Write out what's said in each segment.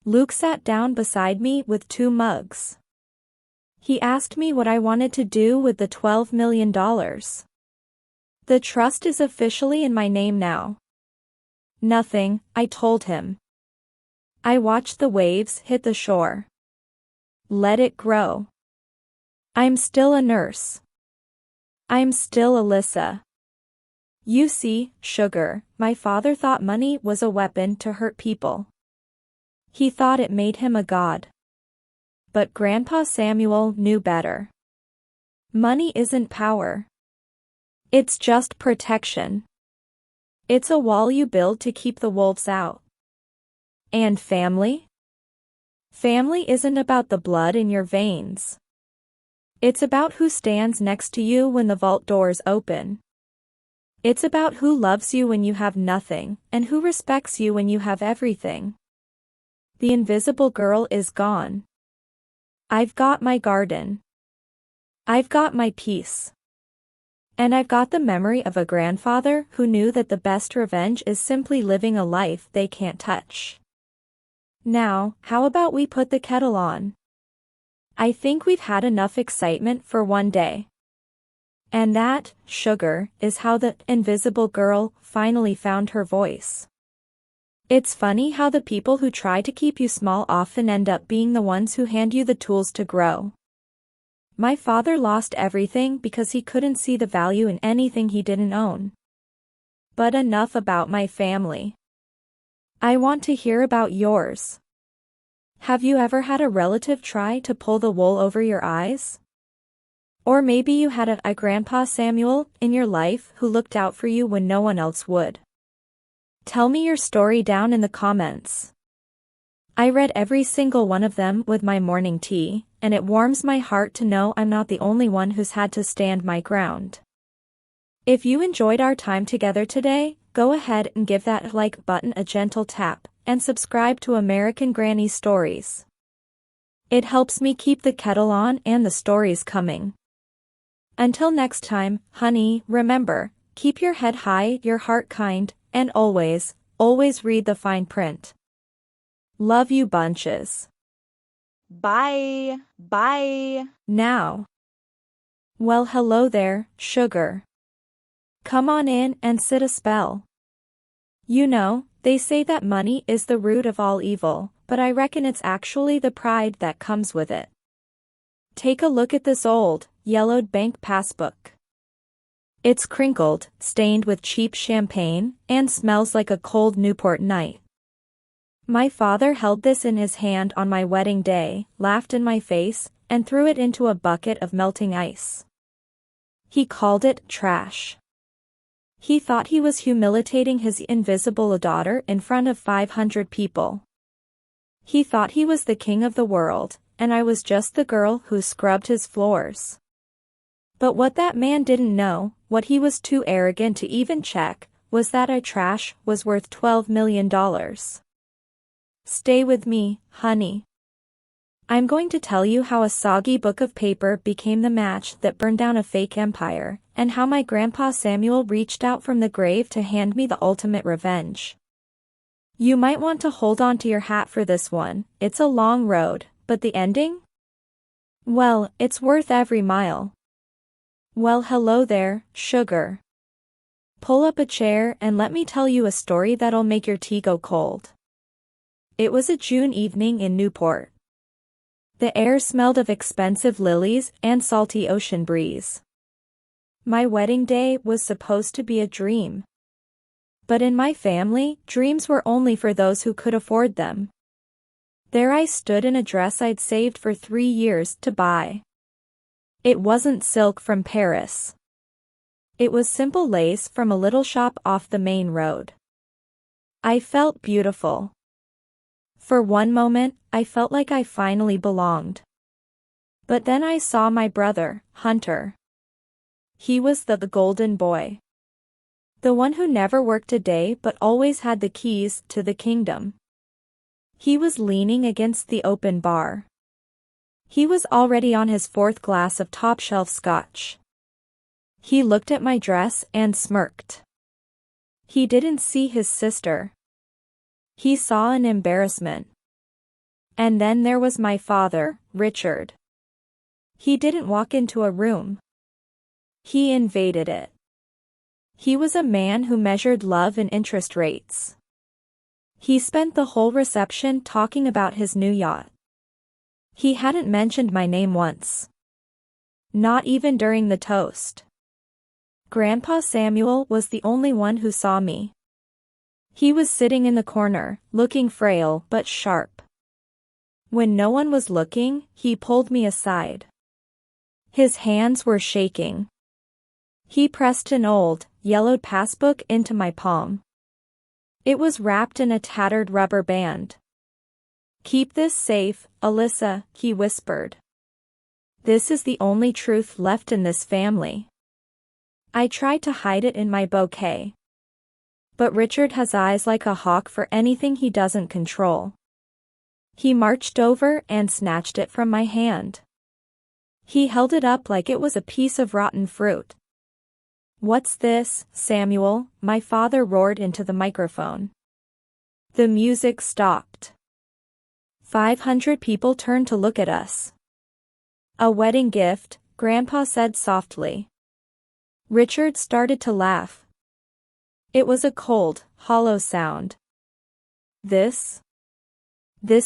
Luke sat down beside me with 2 mugs. He asked me what I wanted to do with the $12 million. The trust is officially in my name now. Nothing, I told him. I watched the waves hit the shore. Let it grow. I'm still a nurse. I'm still Alyssa. You see, sugar, my father thought money was a weapon to hurt people. He thought it made him a god. But Grandpa Samuel knew better. Money isn't power. It's just protection. It's a wall you build to keep the wolves out. And family? Family isn't about the blood in your veins. It's about who stands next to you when the vault doors open. It's about who loves you when you have nothing, and who respects you when you have everything. The invisible girl is gone. I've got my garden. I've got my peace. And I've got the memory of a grandfather who knew that the best revenge is simply living a life they can't touch. Now, how about we put the kettle on? I think we've had enough excitement for one day. And that, sugar, is how the invisible girl finally found her voice. It's funny how the people who try to keep you small often end up being the ones who hand you the tools to grow. My father lost everything because he couldn't see the value in anything he didn't own. But enough about my family. I want to hear about yours. Have you ever had a relative try to pull the wool over your eyes? Or maybe you had a Grandpa Samuel in your life who looked out for you when no one else would. Tell me your story down in the comments. I read every single one of them with my morning tea, and it warms my heart to know I'm not the only one who's had to stand my ground. If you enjoyed our time together today, go ahead and give that like button a gentle tap, and subscribe to American Granny Stories. It helps me keep the kettle on and the stories coming. Until next time, honey, remember, keep your head high, your heart kind, and always, always read the fine print. Love you bunches. Bye. Bye. Now. Well, hello there, sugar. Come on in and sit a spell. You know, they say that money is the root of all evil, but I reckon it's actually the pride that comes with it. Take a look at this old, yellowed bank passbook. It's crinkled, stained with cheap champagne, and smells like a cold Newport night. My father held this in his hand on my wedding day, laughed in my face, and threw it into a bucket of melting ice. He called it trash. He thought he was humiliating his invisible daughter in front of 500 people. He thought he was the king of the world, and I was just the girl who scrubbed his floors. But what that man didn't know, what he was too arrogant to even check, was that our trash was worth $12 million. Stay with me, honey. I'm going to tell you how a soggy book of paper became the match that burned down a fake empire, and how my Grandpa Samuel reached out from the grave to hand me the ultimate revenge. You might want to hold on to your hat for this one, it's a long road, but the ending? Well, it's worth every mile. Well, hello there, sugar. Pull up a chair and let me tell you a story that'll make your tea go cold. It was a June evening in Newport. The air smelled of expensive lilies and salty ocean breeze. My wedding day was supposed to be a dream. But in my family, dreams were only for those who could afford them. There I stood in a dress I'd saved for 3 years to buy. It wasn't silk from Paris. It was simple lace from a little shop off the main road. I felt beautiful. For one moment, I felt like I finally belonged. But then I saw my brother, Hunter. He was the golden boy. The one who never worked a day but always had the keys to the kingdom. He was leaning against the open bar. He was already on his 4th glass of top-shelf scotch. He looked at my dress and smirked. He didn't see his sister. He saw an embarrassment. And then there was my father, Richard. He didn't walk into a room. He invaded it. He was a man who measured love in interest rates. He spent the whole reception talking about his new yacht. He hadn't mentioned my name once. Not even during the toast. Grandpa Samuel was the only one who saw me. He was sitting in the corner, looking frail but sharp. When no one was looking, he pulled me aside. His hands were shaking. He pressed an old, yellowed passbook into my palm. It was wrapped in a tattered rubber band. "Keep this safe, Alyssa," he whispered. "This is the only truth left in this family." I tried to hide it in my bouquet. But Richard has eyes like a hawk for anything he doesn't control. He marched over and snatched it from my hand. He held it up like it was a piece of rotten fruit. "What's this, Samuel?" my father roared into the microphone. The music stopped. 500 people turned to look at us. "A wedding gift," Grandpa said softly. Richard started to laugh. It was a cold, hollow sound. This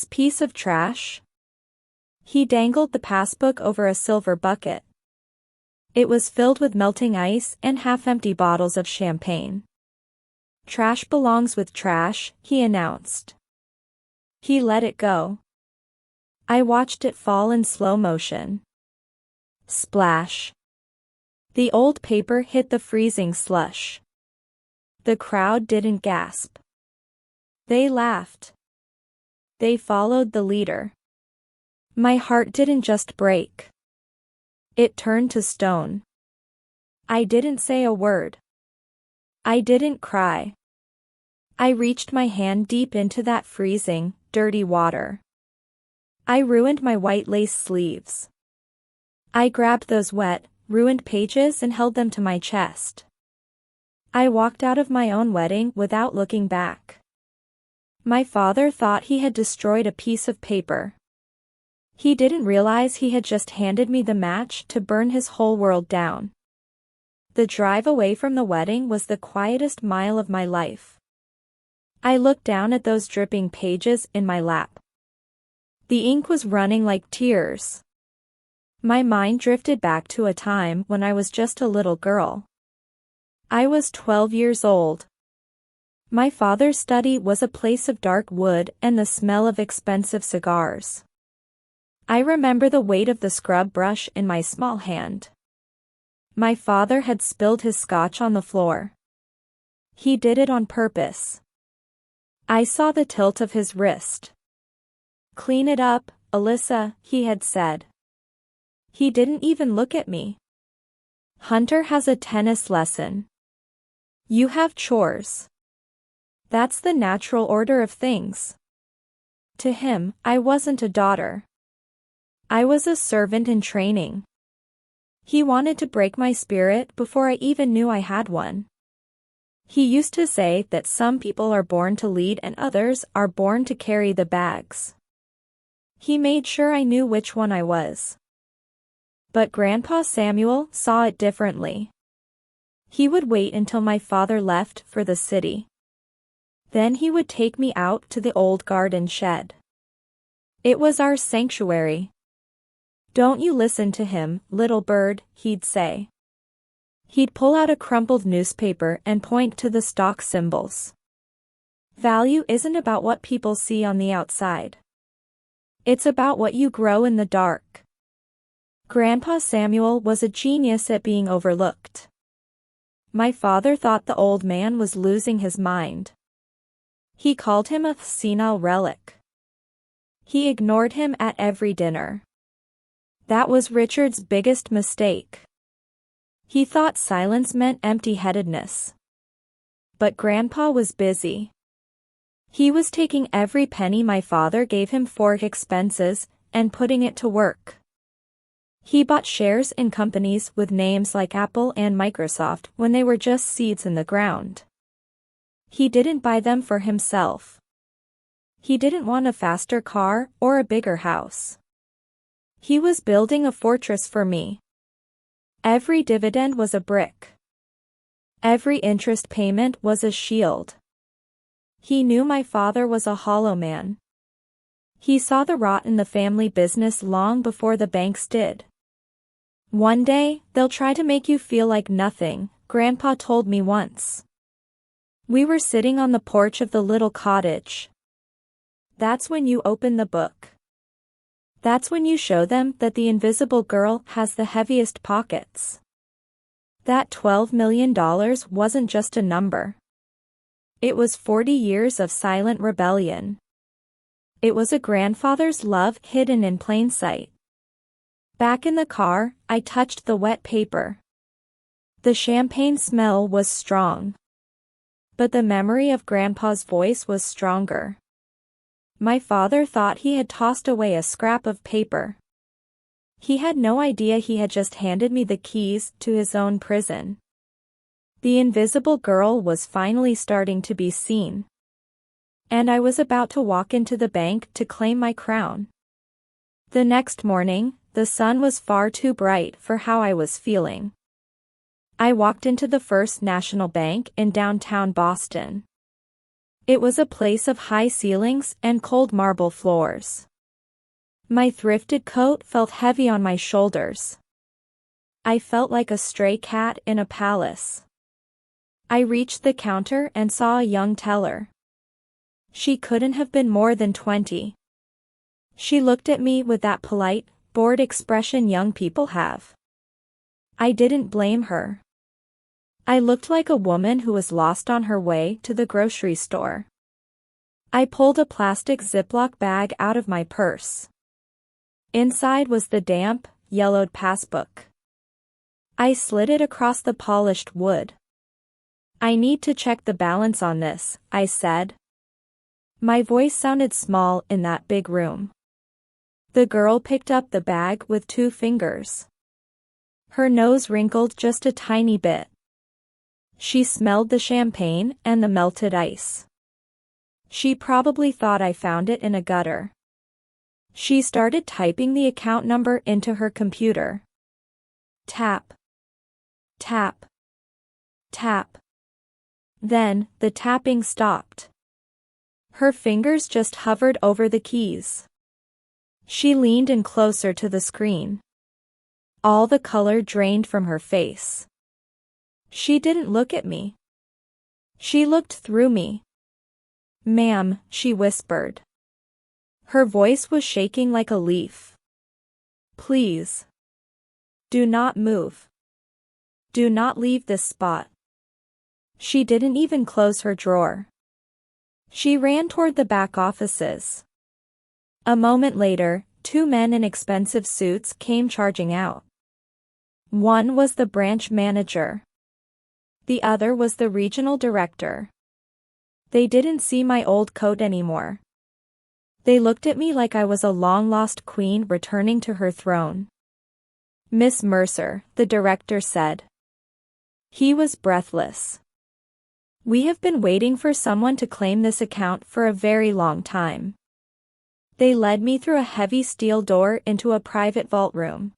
piece of trash?" He dangled the passbook over a silver bucket. It was filled with melting ice and half-empty bottles of champagne. "Trash belongs with trash," he announced. He let it go. I watched it fall in slow motion. Splash. The old paper hit the freezing slush. The crowd didn't gasp. They laughed. They followed the leader. My heart didn't just break. It turned to stone. I didn't say a word. I didn't cry. I reached my hand deep into that freezing, dirty water. I ruined my white lace sleeves. I grabbed those wet, ruined pages and held them to my chest. I walked out of my own wedding without looking back. My father thought he had destroyed a piece of paper. He didn't realize he had just handed me the match to burn his whole world down. The drive away from the wedding was the quietest mile of my life. I looked down at those dripping pages in my lap. The ink was running like tears. My mind drifted back to a time when I was just a little girl. I was 12 years old. My father's study was a place of dark wood and the smell of expensive cigars. I remember the weight of the scrub brush in my small hand. My father had spilled his scotch on the floor. He did it on purpose. I saw the tilt of his wrist. "Clean it up, Alyssa," he had said. He didn't even look at me. "Hunter has a tennis lesson. You have chores. That's the natural order of things." To him, I wasn't a daughter. I was a servant in training. He wanted to break my spirit before I even knew I had one. He used to say that some people are born to lead and others are born to carry the bags. He made sure I knew which one I was. But Grandpa Samuel saw it differently. He would wait until my father left for the city. Then he would take me out to the old garden shed. It was our sanctuary. "Don't you listen to him, little bird," he'd say. He'd pull out a crumpled newspaper and point to the stock symbols. "Value isn't about what people see on the outside. It's about what you grow in the dark." Grandpa Samuel was a genius at being overlooked. My father thought the old man was losing his mind. He called him a senile relic. He ignored him at every dinner. That was Richard's biggest mistake. He thought silence meant empty-headedness. But Grandpa was busy. He was taking every penny my father gave him for expenses and putting it to work. He bought shares in companies with names like Apple and Microsoft when they were just seeds in the ground. He didn't buy them for himself. He didn't want a faster car or a bigger house. He was building a fortress for me. Every dividend was a brick. Every interest payment was a shield. He knew my father was a hollow man. He saw the rot in the family business long before the banks did. One day, they'll try to make you feel like nothing, Grandpa told me once. We were sitting on the porch of the little cottage. That's when you open the book. That's when you show them that the invisible girl has the heaviest pockets. That $12 million wasn't just a number. It was 40 years of silent rebellion. It was a grandfather's love hidden in plain sight. Back in the car, I touched the wet paper. The champagne smell was strong. But the memory of Grandpa's voice was stronger. My father thought he had tossed away a scrap of paper. He had no idea he had just handed me the keys to his own prison. The invisible girl was finally starting to be seen. And I was about to walk into the bank to claim my crown. The next morning, the sun was far too bright for how I was feeling. I walked into the First National Bank in downtown Boston. It was a place of high ceilings and cold marble floors. My thrifted coat felt heavy on my shoulders. I felt like a stray cat in a palace. I reached the counter and saw a young teller. She couldn't have been more than 20. She looked at me with that polite, bored expression young people have. I didn't blame her. I looked like a woman who was lost on her way to the grocery store. I pulled a plastic Ziploc bag out of my purse. Inside was the damp, yellowed passbook. I slid it across the polished wood. I need to check the balance on this, I said. My voice sounded small in that big room. The girl picked up the bag with 2 fingers. Her nose wrinkled just a tiny bit. She smelled the champagne and the melted ice. She probably thought I found it in a gutter. She started typing the account number into her computer. Tap. Tap. Tap. Then, the tapping stopped. Her fingers just hovered over the keys. She leaned in closer to the screen. All the color drained from her face. She didn't look at me. She looked through me. "Ma'am," she whispered. Her voice was shaking like a leaf. "Please. Do not move. Do not leave this spot." She didn't even close her drawer. She ran toward the back offices. A moment later, 2 men in expensive suits came charging out. One was the branch manager. The other was the regional director. They didn't see my old coat anymore. They looked at me like I was a long-lost queen returning to her throne. "Miss Mercer," the director said. He was breathless. "We have been waiting for someone to claim this account for a very long time." They led me through a heavy steel door into a private vault room.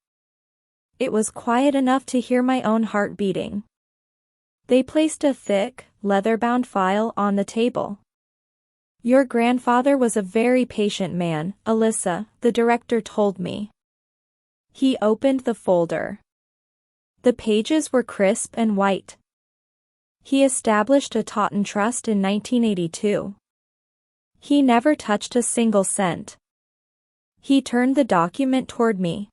It was quiet enough to hear my own heart beating. They placed a thick, leather-bound file on the table. "Your grandfather was a very patient man, Alyssa," the director told me. He opened the folder. The pages were crisp and white. He established a Totten trust in 1982. He never touched a single cent. He turned the document toward me.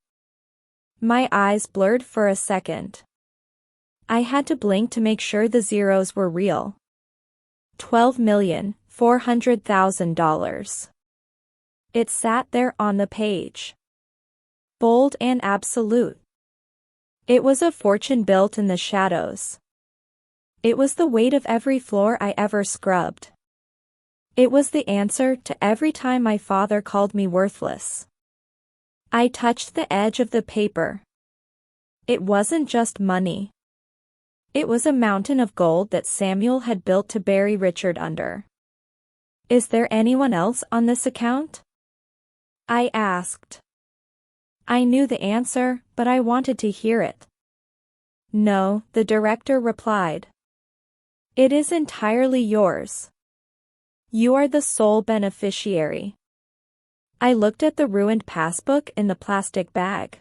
My eyes blurred for a second. I had to blink to make sure the zeros were real. $12,400,000. It sat there on the page. Bold and absolute. It was a fortune built in the shadows. It was the weight of every floor I ever scrubbed. It was the answer to every time my father called me worthless. I touched the edge of the paper. It wasn't just money. It was a mountain of gold that Samuel had built to bury Richard under. Is there anyone else on this account? I asked. I knew the answer, but I wanted to hear it. No, the director replied. It is entirely yours. You are the sole beneficiary. I looked at the ruined passbook in the plastic bag.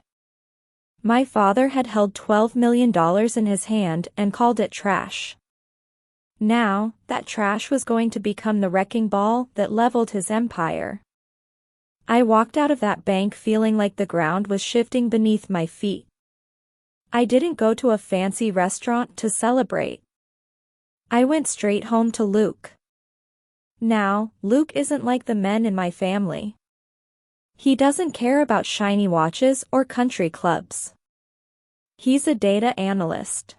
My father had held $12 million in his hand and called it trash. Now, that trash was going to become the wrecking ball that leveled his empire. I walked out of that bank feeling like the ground was shifting beneath my feet. I didn't go to a fancy restaurant to celebrate. I went straight home to Luke. Now, Luke isn't like the men in my family. He doesn't care about shiny watches or country clubs. He's a data analyst.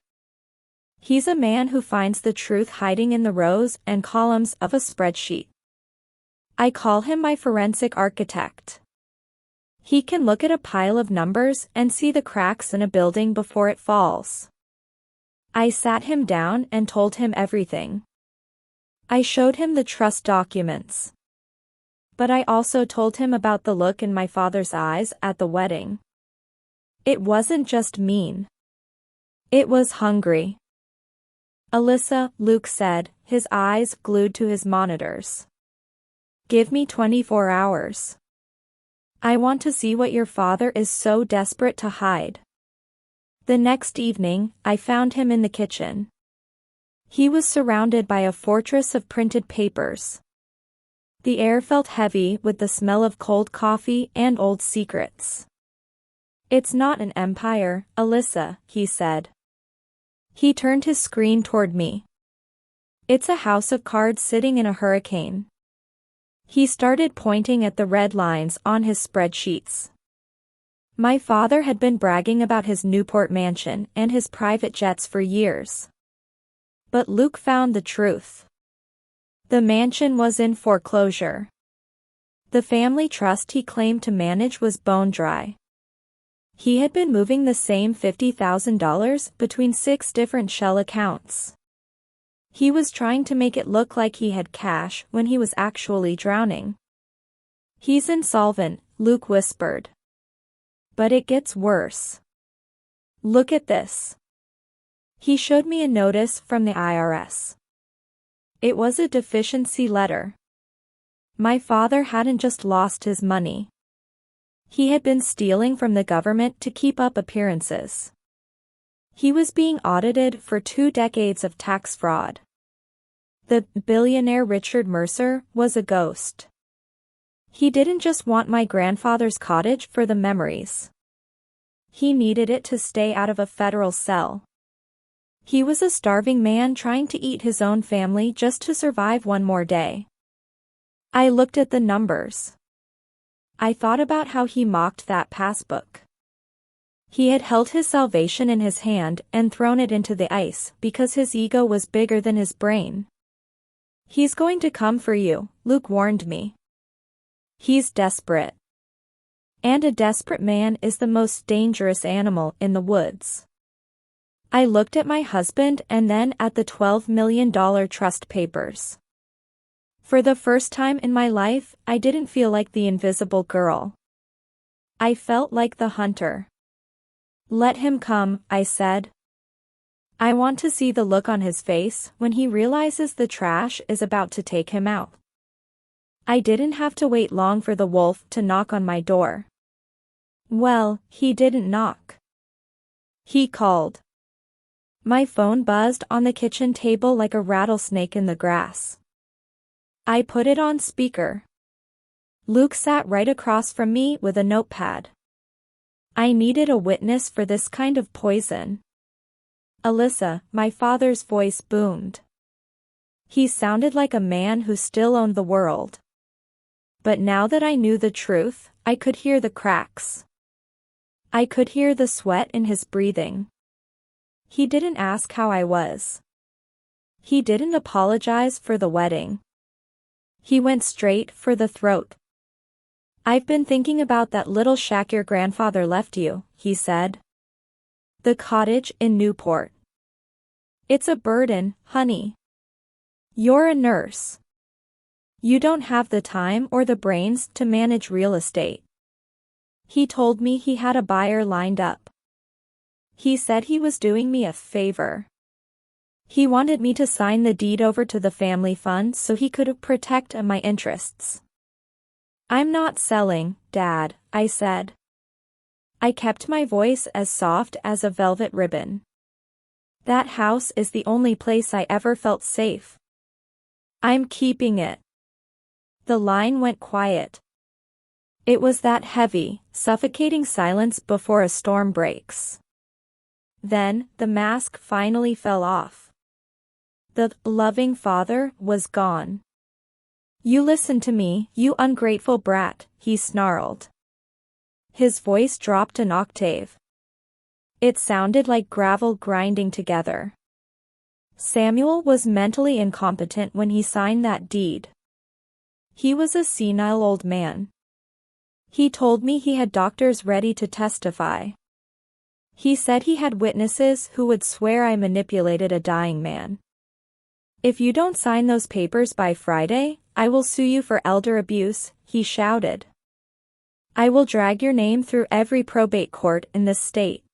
He's a man who finds the truth hiding in the rows and columns of a spreadsheet. I call him my forensic architect. He can look at a pile of numbers and see the cracks in a building before it falls. I sat him down and told him everything. I showed him the trust documents. But I also told him about the look in my father's eyes at the wedding. It wasn't just mean. It was hungry. Alyssa, Luke said, his eyes glued to his monitors. Give me 24 hours. I want to see what your father is so desperate to hide. The next evening, I found him in the kitchen. He was surrounded by a fortress of printed papers. The air felt heavy with the smell of cold coffee and old secrets. It's not an empire, Alyssa, he said. He turned his screen toward me. It's a house of cards sitting in a hurricane. He started pointing at the red lines on his spreadsheets. My father had been bragging about his Newport mansion and his private jets for years. But Luke found the truth. The mansion was in foreclosure. The family trust he claimed to manage was bone dry. He had been moving the same $50,000 between 6 different shell accounts. He was trying to make it look like he had cash when he was actually drowning. He's insolvent, Luke whispered. But it gets worse. Look at this. He showed me a notice from the IRS. It was a deficiency letter. My father hadn't just lost his money. He had been stealing from the government to keep up appearances. He was being audited for 2 decades of tax fraud. The billionaire Richard Mercer was a ghost. He didn't just want my grandfather's cottage for the memories. He needed it to stay out of a federal cell. He was a starving man trying to eat his own family just to survive one more day. I looked at the numbers. I thought about how he mocked that passbook. He had held his salvation in his hand and thrown it into the ice because his ego was bigger than his brain. He's going to come for you, Luke warned me. He's desperate. And a desperate man is the most dangerous animal in the woods. I looked at my husband and then at the $12 million trust papers. For the first time in my life, I didn't feel like the invisible girl. I felt like the hunter. Let him come, I said. I want to see the look on his face when he realizes the trash is about to take him out. I didn't have to wait long for the wolf to knock on my door. Well, he didn't knock. He called. My phone buzzed on the kitchen table like a rattlesnake in the grass. I put it on speaker. Luke sat right across from me with a notepad. I needed a witness for this kind of poison. Alyssa, my father's voice boomed. He sounded like a man who still owned the world. But now that I knew the truth, I could hear the cracks. I could hear the sweat in his breathing. He didn't ask how I was. He didn't apologize for the wedding. He went straight for the throat. I've been thinking about that little shack your grandfather left you, he said. The cottage in Newport. It's a burden, honey. You're a nurse. You don't have the time or the brains to manage real estate. He told me he had a buyer lined up. He said he was doing me a favor. He wanted me to sign the deed over to the family fund so he could protect my interests. I'm not selling, Dad, I said. I kept my voice as soft as a velvet ribbon. That house is the only place I ever felt safe. I'm keeping it. The line went quiet. It was that heavy, suffocating silence before a storm breaks. Then, the mask finally fell off. The loving father was gone. You listen to me, you ungrateful brat, he snarled. His voice dropped an octave. It sounded like gravel grinding together. Samuel was mentally incompetent when he signed that deed. He was a senile old man. He told me he had doctors ready to testify. He said he had witnesses who would swear I manipulated a dying man. If you don't sign those papers by Friday, I will sue you for elder abuse, he shouted. I will drag your name through every probate court in this state.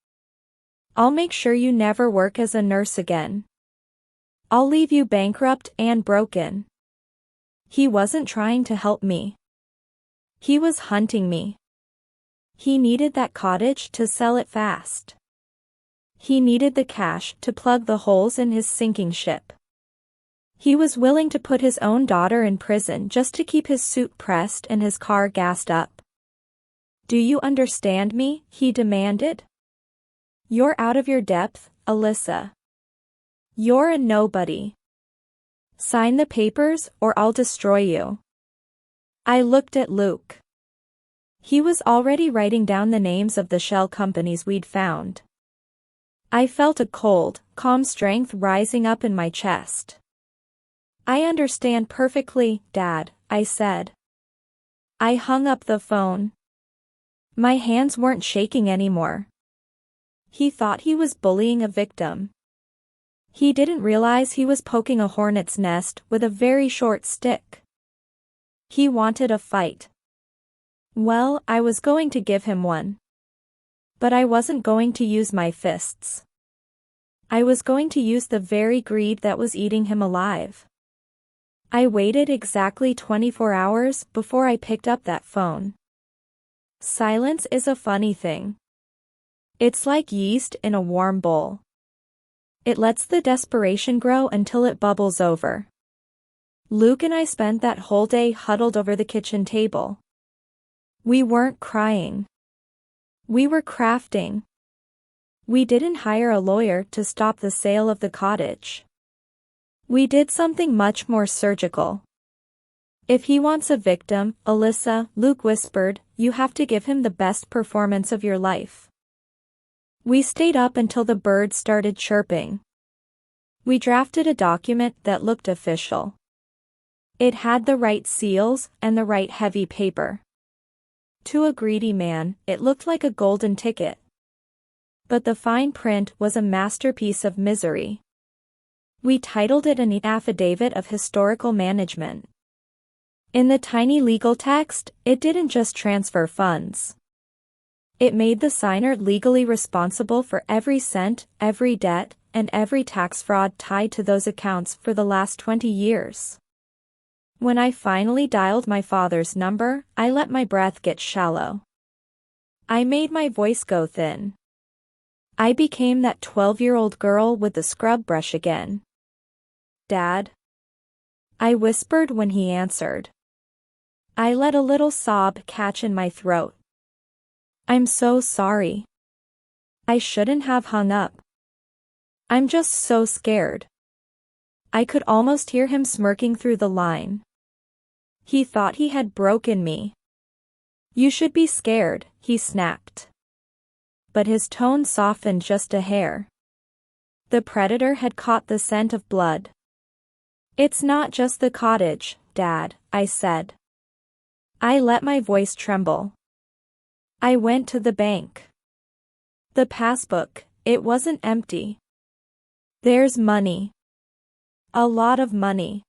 I'll make sure you never work as a nurse again. I'll leave you bankrupt and broken. He wasn't trying to help me. He was hunting me. He needed that cottage to sell it fast. He needed the cash to plug the holes in his sinking ship. He was willing to put his own daughter in prison just to keep his suit pressed and his car gassed up. Do you understand me? He demanded. You're out of your depth, Alyssa. You're a nobody. Sign the papers or I'll destroy you. I looked at Luke. He was already writing down the names of the shell companies we'd found. I felt a cold, calm strength rising up in my chest. I understand perfectly, Dad, I said. I hung up the phone. My hands weren't shaking anymore. He thought he was bullying a victim. He didn't realize he was poking a hornet's nest with a very short stick. He wanted a fight. Well, I was going to give him one. But I wasn't going to use my fists. I was going to use the very greed that was eating him alive. I waited exactly 24 hours before I picked up that phone. Silence is a funny thing. It's like yeast in a warm bowl. It lets the desperation grow until it bubbles over. Luke and I spent that whole day huddled over the kitchen table. We weren't crying. We were crafting. We didn't hire a lawyer to stop the sale of the cottage. We did something much more surgical. If he wants a victim, Alyssa, Luke whispered, you have to give him the best performance of your life. We stayed up until the birds started chirping. We drafted a document that looked official. It had the right seals and the right heavy paper. To a greedy man, it looked like a golden ticket. But the fine print was a masterpiece of misery. We titled it an affidavit of historical management. In the tiny legal text, it didn't just transfer funds. It made the signer legally responsible for every cent, every debt, and every tax fraud tied to those accounts for the last 20 years. When I finally dialed my father's number, I let my breath get shallow. I made my voice go thin. I became that 12-year-old girl with the scrub brush again. Dad? I whispered when he answered. I let a little sob catch in my throat. I'm so sorry. I shouldn't have hung up. I'm just so scared. I could almost hear him smirking through the line. He thought he had broken me. You should be scared, he snapped. But his tone softened just a hair. The predator had caught the scent of blood. It's not just the cottage, Dad, I said. I let my voice tremble. I went to the bank. The passbook, it wasn't empty. There's money. A lot of money.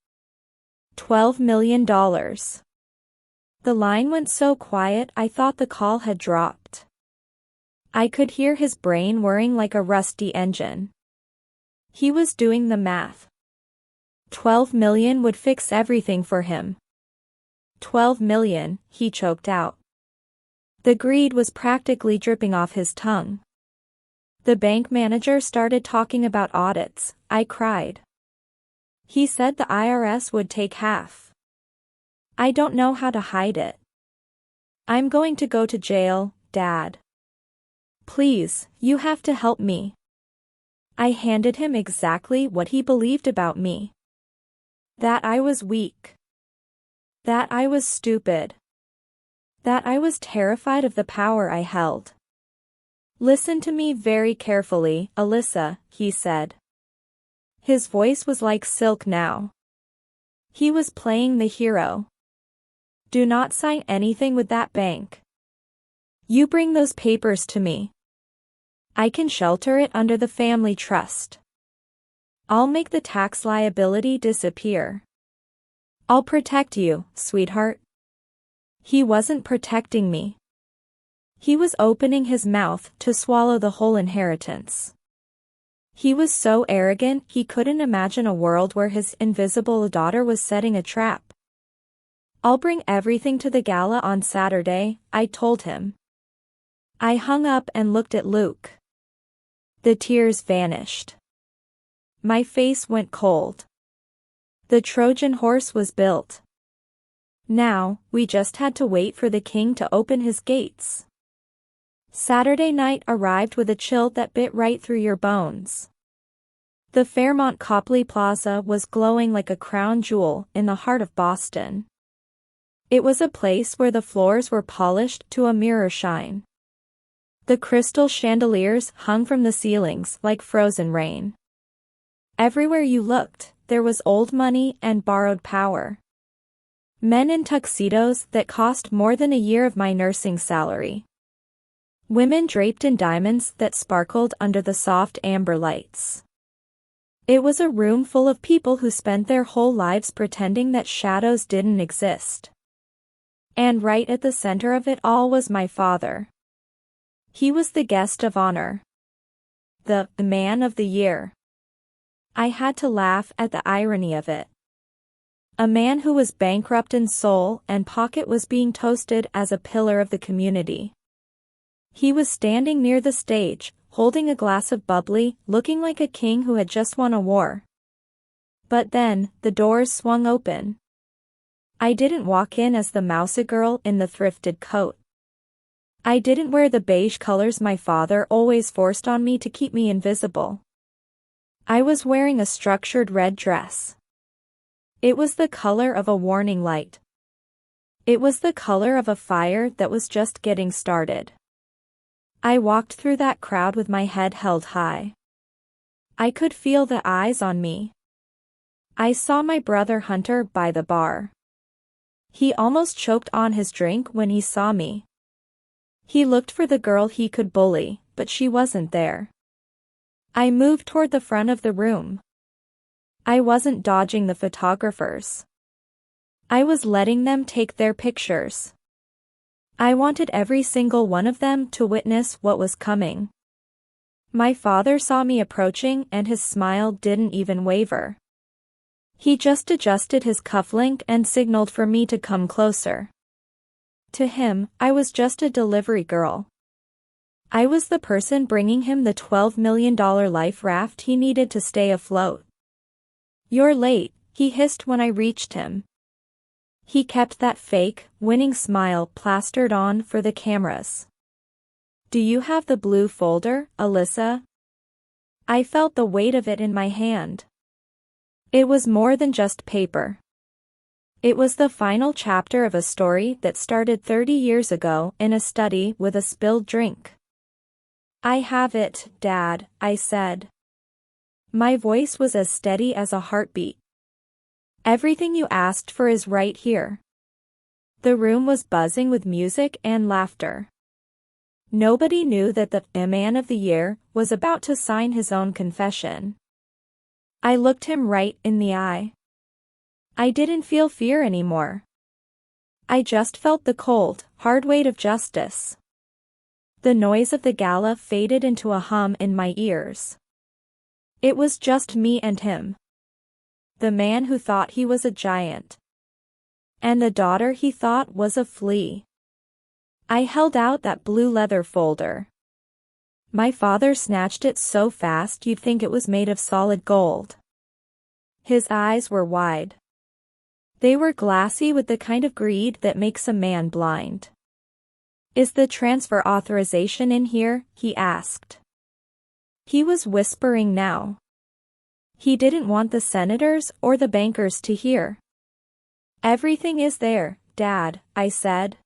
$12 million. The line went so quiet I thought the call had dropped. I could hear his brain whirring like a rusty engine. He was doing the math. 12 million would fix everything for him. 12 million, he choked out. The greed was practically dripping off his tongue. The bank manager started talking about audits. I cried. He said the IRS would take half. I don't know how to hide it. I'm going to go to jail, Dad. Please, you have to help me. I handed him exactly what he believed about me. That I was weak. That I was stupid. That I was terrified of the power I held. Listen to me very carefully, Alyssa, he said. His voice was like silk now. He was playing the hero. Do not sign anything with that bank. You bring those papers to me. I can shelter it under the family trust. I'll make the tax liability disappear. I'll protect you, sweetheart. He wasn't protecting me. He was opening his mouth to swallow the whole inheritance. He was so arrogant he couldn't imagine a world where his invisible daughter was setting a trap. I'll bring everything to the gala on Saturday, I told him. I hung up and looked at Luke. The tears vanished. My face went cold. The Trojan horse was built. Now, we just had to wait for the king to open his gates. Saturday night arrived with a chill that bit right through your bones. The Fairmont Copley Plaza was glowing like a crown jewel in the heart of Boston. It was a place where the floors were polished to a mirror shine. The crystal chandeliers hung from the ceilings like frozen rain. Everywhere you looked, there was old money and borrowed power. Men in tuxedos that cost more than a year of my nursing salary. Women draped in diamonds that sparkled under the soft amber lights. It was a room full of people who spent their whole lives pretending that shadows didn't exist. And right at the center of it all was my father. He was the guest of honor. The man of the year. I had to laugh at the irony of it. A man who was bankrupt in soul and pocket was being toasted as a pillar of the community. He was standing near the stage, holding a glass of bubbly, looking like a king who had just won a war. But then, the doors swung open. I didn't walk in as the mousy girl in the thrifted coat. I didn't wear the beige colors my father always forced on me to keep me invisible. I was wearing a structured red dress. It was the color of a warning light. It was the color of a fire that was just getting started. I walked through that crowd with my head held high. I could feel the eyes on me. I saw my brother Hunter by the bar. He almost choked on his drink when he saw me. He looked for the girl he could bully, but she wasn't there. I moved toward the front of the room. I wasn't dodging the photographers. I was letting them take their pictures. I wanted every single one of them to witness what was coming. My father saw me approaching and his smile didn't even waver. He just adjusted his cufflink and signaled for me to come closer. To him, I was just a delivery girl. I was the person bringing him the $12 million life raft he needed to stay afloat. You're late, he hissed when I reached him. He kept that fake, winning smile plastered on for the cameras. Do you have the blue folder, Alyssa? I felt the weight of it in my hand. It was more than just paper. It was the final chapter of a story that started 30 years ago in a study with a spilled drink. I have it, Dad, I said. My voice was as steady as a heartbeat. Everything you asked for is right here. The room was buzzing with music and laughter. Nobody knew that the man of the year was about to sign his own confession. I looked him right in the eye. I didn't feel fear anymore. I just felt the cold, hard weight of justice. The noise of the gala faded into a hum in my ears. It was just me and him. The man who thought he was a giant. And the daughter he thought was a flea. I held out that blue leather folder. My father snatched it so fast you'd think it was made of solid gold. His eyes were wide. They were glassy with the kind of greed that makes a man blind. "Is the transfer authorization in here?" he asked. He was whispering now. He didn't want the senators or the bankers to hear. "Everything is there, Dad," I said.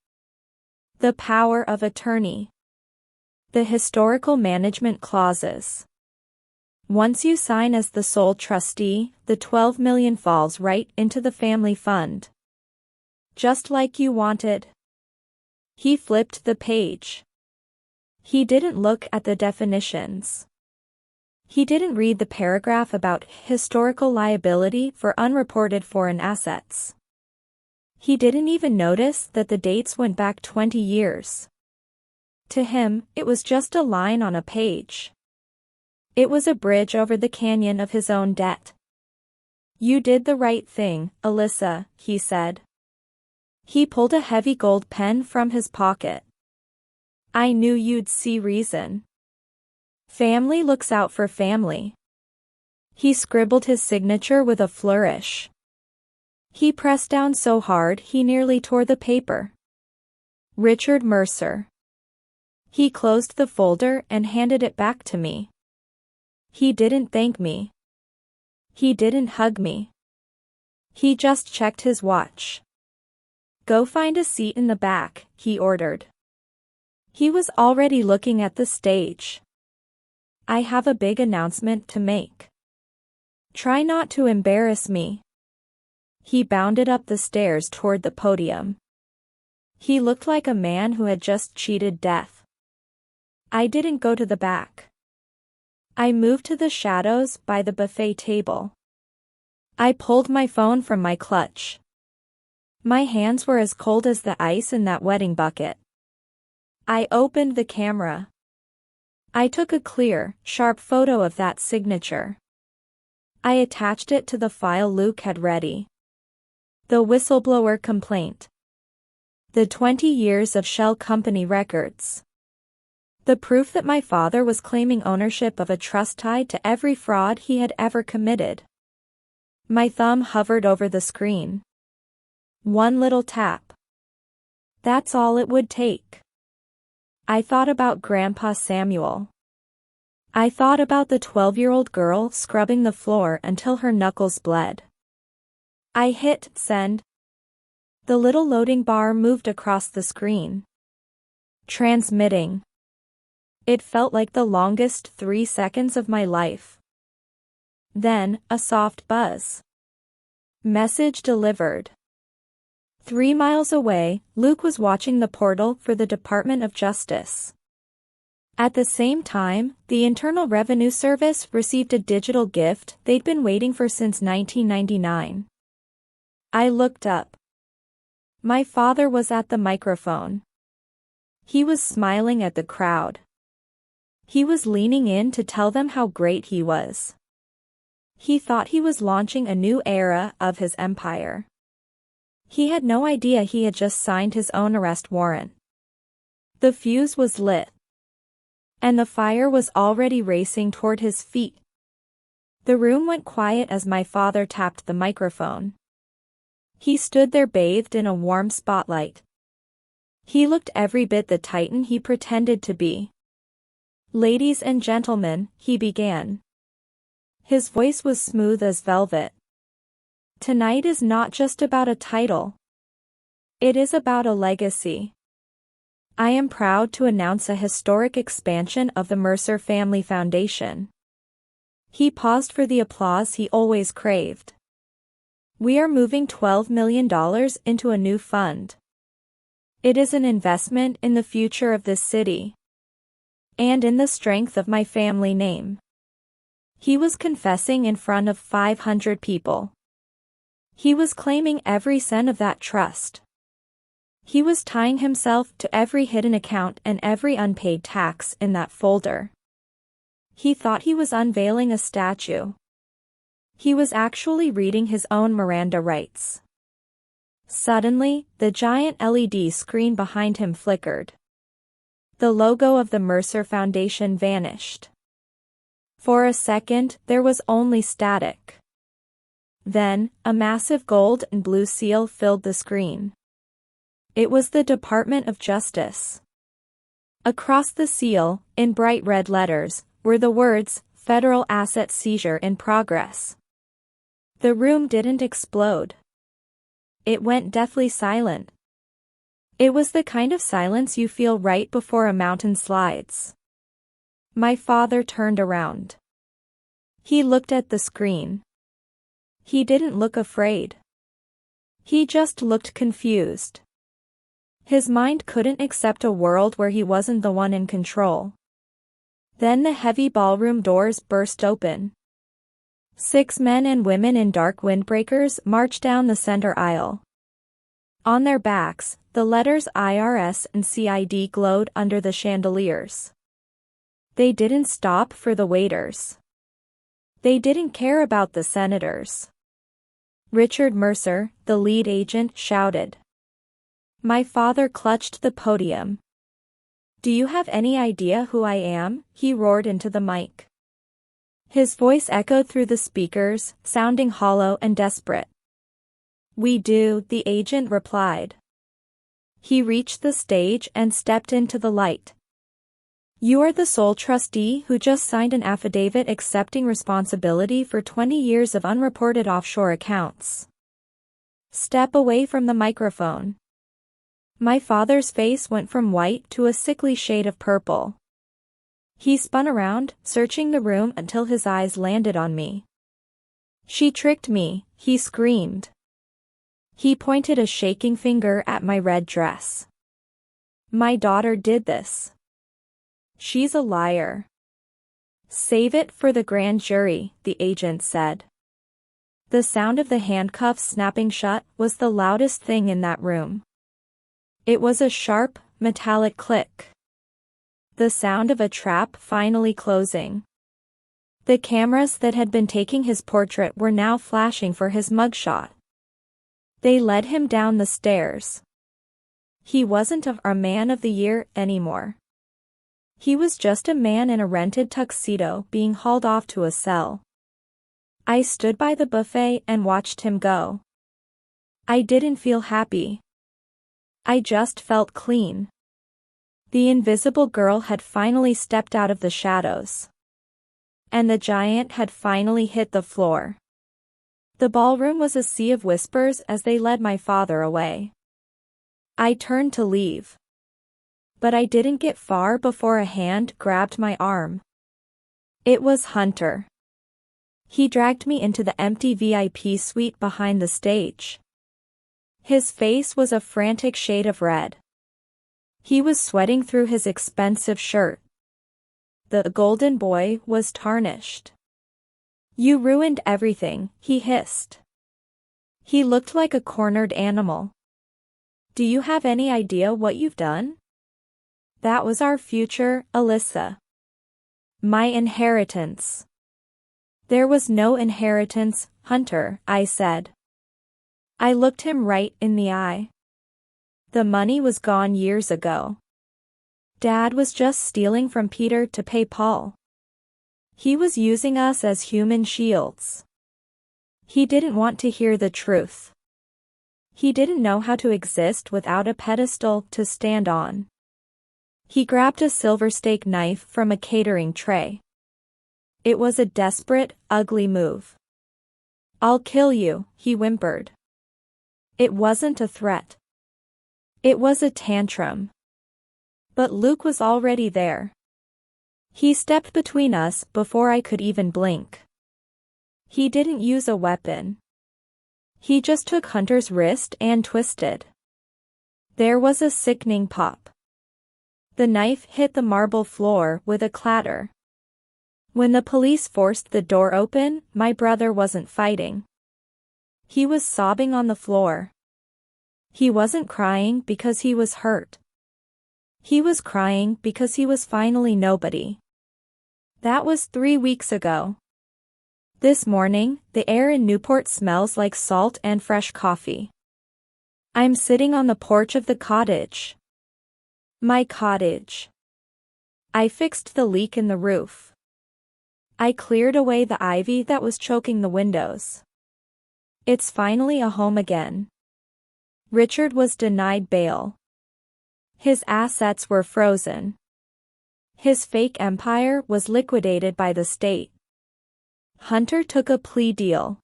"The power of attorney. The historical management clauses. Once you sign as the sole trustee, the 12 million falls right into the family fund. Just like you wanted." He flipped the page. He didn't look at the definitions. He didn't read the paragraph about historical liability for unreported foreign assets. He didn't even notice that the dates went back 20 years. To him, it was just a line on a page. It was a bridge over the canyon of his own debt. "You did the right thing, Alyssa," he said. He pulled a heavy gold pen from his pocket. "I knew you'd see reason. Family looks out for family." He scribbled his signature with a flourish. He pressed down so hard he nearly tore the paper. "Richard Mercer." He closed the folder and handed it back to me. He didn't thank me. He didn't hug me. He just checked his watch. "Go find a seat in the back," he ordered. He was already looking at the stage. "I have a big announcement to make. Try not to embarrass me." He bounded up the stairs toward the podium. He looked like a man who had just cheated death. I didn't go to the back. I moved to the shadows by the buffet table. I pulled my phone from my clutch. My hands were as cold as the ice in that wedding bucket. I opened the camera. I took a clear, sharp photo of that signature. I attached it to the file Luke had ready. The whistleblower complaint. The 20 years of Shell Company records. The proof that my father was claiming ownership of a trust tied to every fraud he had ever committed. My thumb hovered over the screen. One little tap. That's all it would take. I thought about Grandpa Samuel. I thought about the 12-year-old girl scrubbing the floor until her knuckles bled. I hit send. The little loading bar moved across the screen. Transmitting. It felt like the longest 3 seconds of my life. Then, a soft buzz. Message delivered. 3 miles away, Luke was watching the portal for the Department of Justice. At the same time, the Internal Revenue Service received a digital gift they'd been waiting for since 1999. I looked up. My father was at the microphone. He was smiling at the crowd. He was leaning in to tell them how great he was. He thought he was launching a new era of his empire. He had no idea he had just signed his own arrest warrant. The fuse was lit. And the fire was already racing toward his feet. The room went quiet as my father tapped the microphone. He stood there bathed in a warm spotlight. He looked every bit the titan he pretended to be. "Ladies and gentlemen," he began. His voice was smooth as velvet. "Tonight is not just about a title. It is about a legacy. I am proud to announce a historic expansion of the Mercer Family Foundation." He paused for the applause he always craved. "We are moving $12 million into a new fund. It is an investment in the future of this city. And in the strength of my family name." He was confessing in front of 500 people. He was claiming every cent of that trust. He was tying himself to every hidden account and every unpaid tax in that folder. He thought he was unveiling a statue. He was actually reading his own Miranda rights. Suddenly, the giant LED screen behind him flickered. The logo of the Mercer Foundation vanished. For a second, there was only static. Then, a massive gold and blue seal filled the screen. It was the Department of Justice. Across the seal, in bright red letters, were the words, "Federal Asset Seizure in Progress." The room didn't explode. It went deathly silent. It was the kind of silence you feel right before a mountain slides. My father turned around. He looked at the screen. He didn't look afraid. He just looked confused. His mind couldn't accept a world where he wasn't the one in control. Then the heavy ballroom doors burst open. 6 men and women in dark windbreakers marched down the center aisle. On their backs, the letters IRS and CID glowed under the chandeliers. They didn't stop for the waiters. They didn't care about the senators. Richard Mercer, the lead agent, shouted. My father clutched the podium. Do you have any idea who I am? He roared into the mic. His voice echoed through the speakers, sounding hollow and desperate. We do, the agent replied. He reached the stage and stepped into the light. You are the sole trustee who just signed an affidavit accepting responsibility for 20 years of unreported offshore accounts. Step away from the microphone. My father's face went from white to a sickly shade of purple. He spun around, searching the room until his eyes landed on me. She tricked me, he screamed. He pointed a shaking finger at my red dress. My daughter did this. She's a liar. Save it for the grand jury, the agent said. The sound of the handcuffs snapping shut was the loudest thing in that room. It was a sharp, metallic click. The sound of a trap finally closing. The cameras that had been taking his portrait were now flashing for his mugshot. They led him down the stairs. He wasn't a man of the year anymore. He was just a man in a rented tuxedo being hauled off to a cell. I stood by the buffet and watched him go. I didn't feel happy. I just felt clean. The invisible girl had finally stepped out of the shadows. And the giant had finally hit the floor. The ballroom was a sea of whispers as they led my father away. I turned to leave. But I didn't get far before a hand grabbed my arm. It was Hunter. He dragged me into the empty VIP suite behind the stage. His face was a frantic shade of red. He was sweating through his expensive shirt. The golden boy was tarnished. You ruined everything, he hissed. He looked like a cornered animal. Do you have any idea what you've done? That was our future, Alyssa. My inheritance. There was no inheritance, Hunter, I said. I looked him right in the eye. The money was gone years ago. Dad was just stealing from Peter to pay Paul. He was using us as human shields. He didn't want to hear the truth. He didn't know how to exist without a pedestal to stand on. He grabbed a silver steak knife from a catering tray. It was a desperate, ugly move. I'll kill you, he whimpered. It wasn't a threat. It was a tantrum. But Luke was already there. He stepped between us before I could even blink. He didn't use a weapon. He just took Hunter's wrist and twisted. There was a sickening pop. The knife hit the marble floor with a clatter. When the police forced the door open, my brother wasn't fighting. He was sobbing on the floor. He wasn't crying because he was hurt. He was crying because he was finally nobody. That was 3 weeks ago. This morning, the air in Newport smells like salt and fresh coffee. I'm sitting on the porch of the cottage. My cottage. I fixed the leak in the roof. I cleared away the ivy that was choking the windows. It's finally a home again. Richard was denied bail. His assets were frozen. His fake empire was liquidated by the state. Hunter took a plea deal.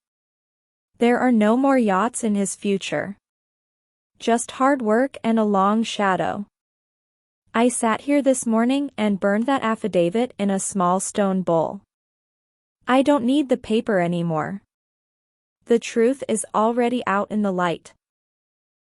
There are no more yachts in his future. Just hard work and a long shadow. I sat here this morning and burned that affidavit in a small stone bowl. I don't need the paper anymore. The truth is already out in the light.